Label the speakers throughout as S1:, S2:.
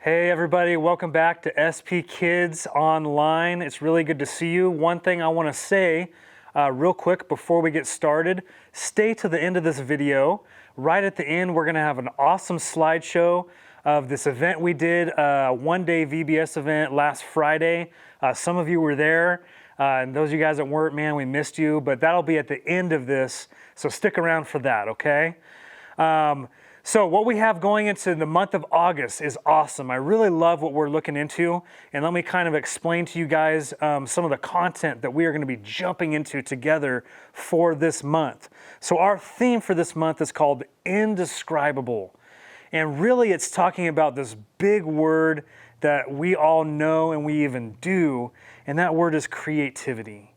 S1: Hey everybody, welcome back to SP Kids Online. It's really good to see you. One thing I want to say real quick before we get started, stay to the end of this video. Right at the end, we're going to have an awesome slideshow of this event we did, a one-day VBS event last Friday. Some of you were there, and those of you guys that weren't, man, we missed you, but that'll be at the end of this, so stick around for that, okay? So what we have going into the month of August is awesome. I really love what we're looking into, and let me kind of explain to you guys some of the content that we are going to be jumping into together for this month. So our theme for this month is called Indescribable, and really it's talking about this big word that we all know and we even do, and that word is creativity.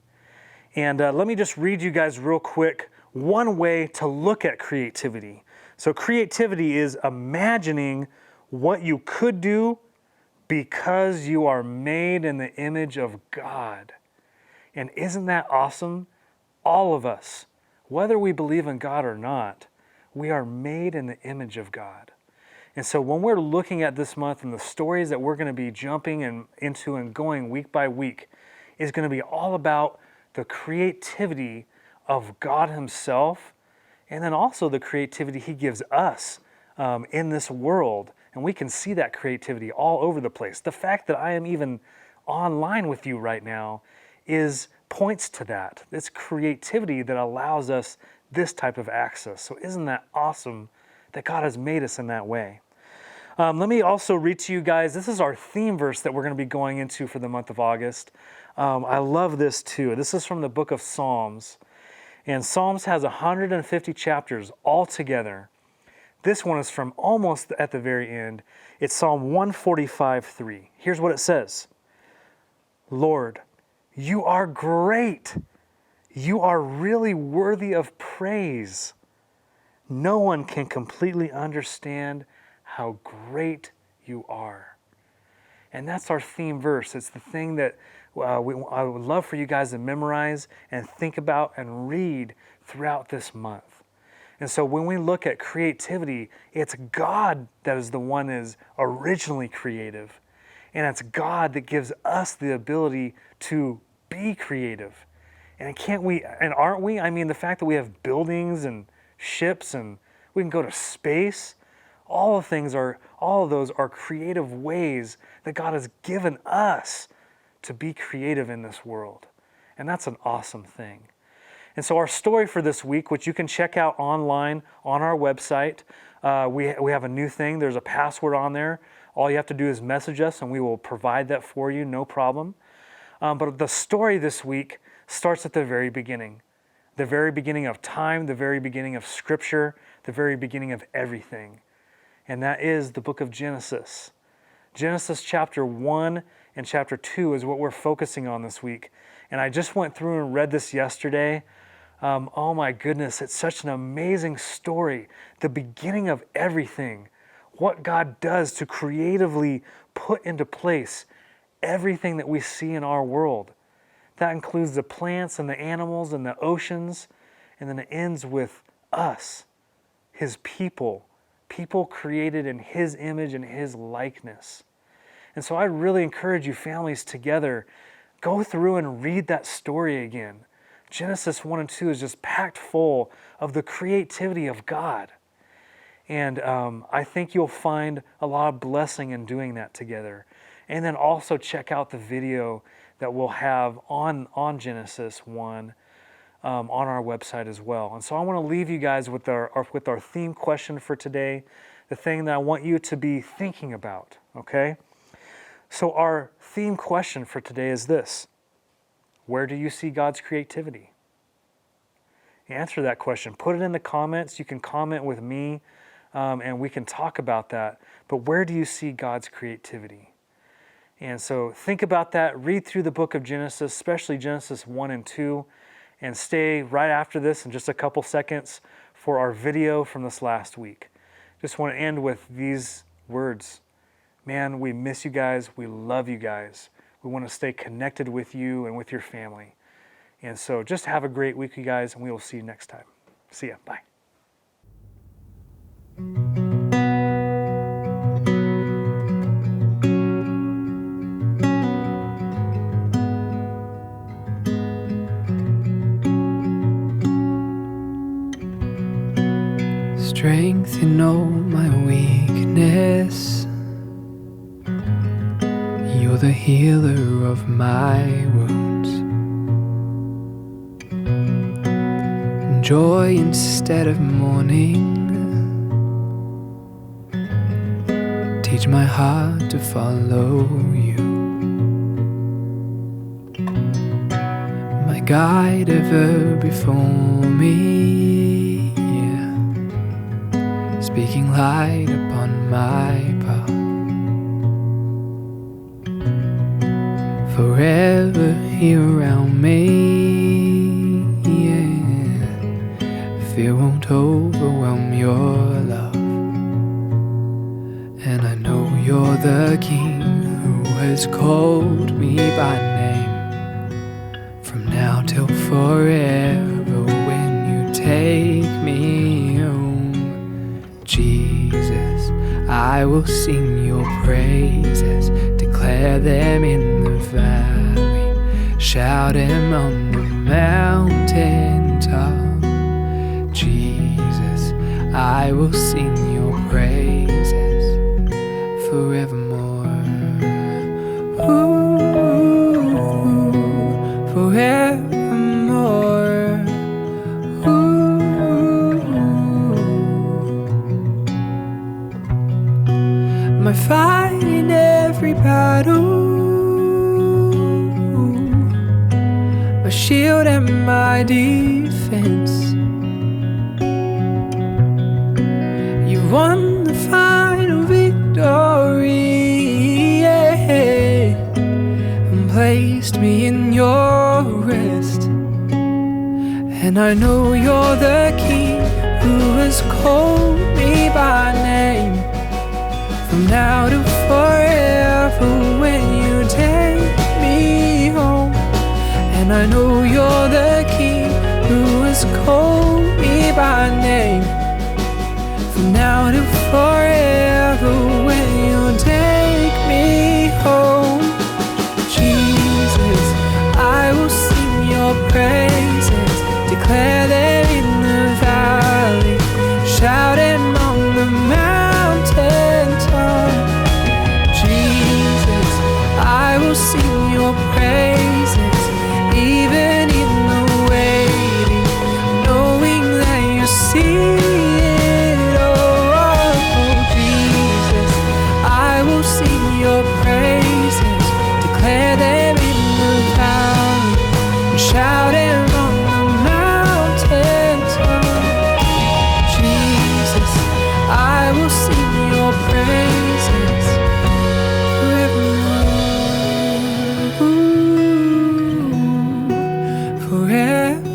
S1: And let me just read you guys real quick one way to look at creativity. So creativity is imagining what you could do because you are made in the image of God. And isn't that awesome? All of us, whether we believe in God or not, we are made in the image of God. And so when we're looking at this month and the stories that we're going to be jumping into and going week by week is going to be all about the creativity of God Himself, and then also the creativity He gives us in this world. And we can see that creativity all over the place. The fact that I am even online with you right now points to that. It's creativity that allows us this type of access. So isn't that awesome that God has made us in that way? Let me also read to you guys, this is our theme verse that we're going to be going into for the month of August. I love this too. This is from the book of Psalms. And Psalms has 150 chapters altogether. This one is from almost at the very end. It's Psalm 145:3. Here's what it says. Lord, you are great. You are really worthy of praise. No one can completely understand how great you are. And that's our theme verse. It's the thing that I would love for you guys to memorize and think about and read throughout this month. And so when we look at creativity, it's God that is the one that is originally creative. And it's God that gives us the ability to be creative. And aren't we? I mean, the fact that we have buildings and ships and we can go to space, all of those are creative ways that God has given us to be creative in this world. And that's an awesome thing. And so our story for this week, which you can check out online on our website, we have a new thing. There's a password on there. All you have to do is message us and we will provide that for you, no problem. But the story this week starts at the very beginning of time, the very beginning of Scripture, the very beginning of everything. And that is the book of Genesis. Genesis chapter 1 and chapter 2 is what we're focusing on this week. And I just went through and read this yesterday. Oh my goodness, it's such an amazing story. The beginning of everything. What God does to creatively put into place everything that we see in our world. That includes the plants and the animals and the oceans. And then it ends with us, His people created in His image and His likeness. And so I really encourage you families together, go through and read that story again. Genesis 1 and 2 is just packed full of the creativity of God. And I think you'll find a lot of blessing in doing that together. And then also check out the video that we'll have on Genesis 1 on our website as well. And so I want to leave you guys with our theme question for today, the thing that I want you to be thinking about, okay? So our theme question for today is this: where do you see God's creativity? Answer that question. Put it in the comments. You can comment with me and we can talk about that. But where do you see God's creativity? And so think about that. Read through the book of Genesis, especially Genesis 1 and 2, and stay right after this in just a couple seconds for our video from this last week. Just want to end with these words. Man, we miss you guys. We love you guys. We want to stay connected with you and with your family. And so just have a great week, you guys, and we will see you next time. See ya. Bye.
S2: strength in all my weakness. You're the healer of my wounds. Joy instead of mourning. Teach my heart to follow you. My guide ever before me, yeah. Speaking light upon my path. Forever here around me, yeah. Fear won't overwhelm your love. And I know you're the King who has called me by name. From now till forever, when you take me home, Jesus, I will sing your praises, declare them in the valley, shout them on the mountain top. Jesus, I will sing your praises forevermore. Ooh, forevermore. Ooh. My fight in every battle, my shield and my defense. You won the final victory, yeah, and placed me in your rest. And I know you're the King who has called me by name. From now to forever, when you take me home. And I know you're the King who has called me by name. From now to forever, when you take me home. Jesus, I will sing your praises, declare them in the valley, shout them on the mountain top. Jesus, I will sing your praises, even in the waiting, knowing that you see it all. Jesus, I will sing your praises, declare them in the valley, and shout them on the mountain top. Jesus, I will sing your praises forevermore. Ooh, forevermore.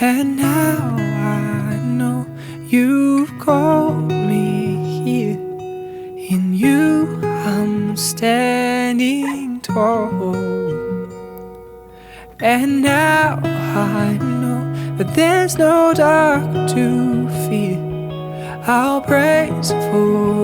S2: And now I know you've called me here. In you I'm standing tall. And now I know that there's no dark to fear. I'll praise forevermore.